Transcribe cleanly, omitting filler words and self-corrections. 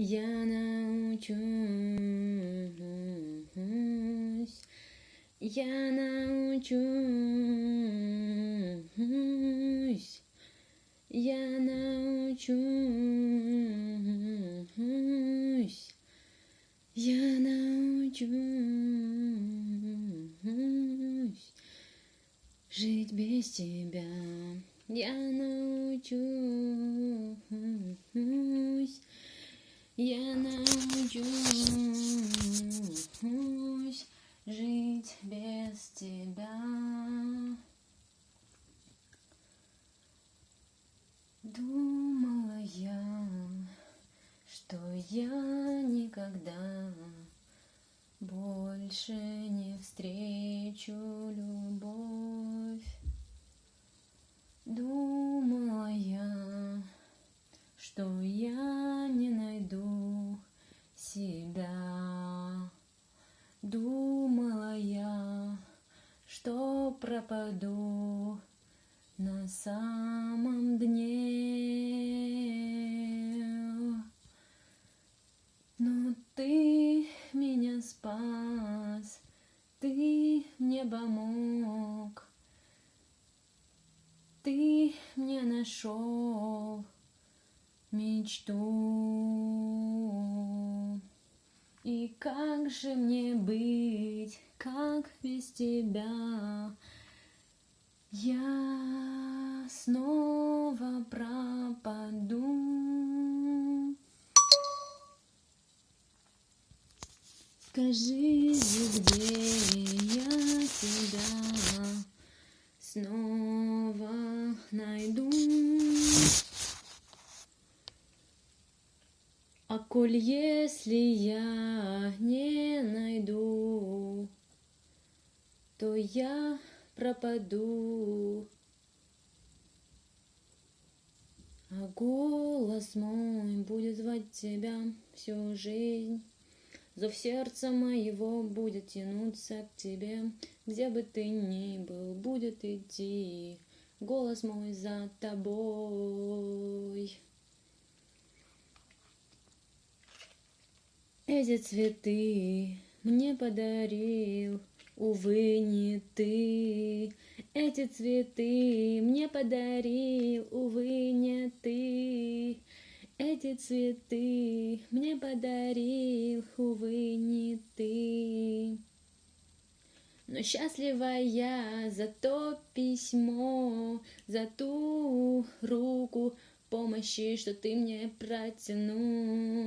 Я научусь, я научусь, я научусь, я научусь жить без тебя. Я научусь, я научусь жить без тебя. Думала я, что я никогда больше не встречу любовь. Думала я, что я не найду себя. Думала я, что пропаду на самом дне. Но ты меня спас, ты мне помог, ты мне нашел мечту. И как же мне быть, как без тебя? Я снова пропаду. Скажи, где я тебя снова найду? А коль если я не найду, то я пропаду. А голос мой будет звать тебя всю жизнь. Зов сердца моего будет тянуться к тебе. Где бы ты ни был, будет идти голос мой за тобой. Эти цветы мне подарил, увы, не ты. Эти цветы мне подарил, увы, не ты. Эти цветы мне подарил, увы, не ты. Но счастлива я за то письмо, за ту руку помощи, что ты мне протянул.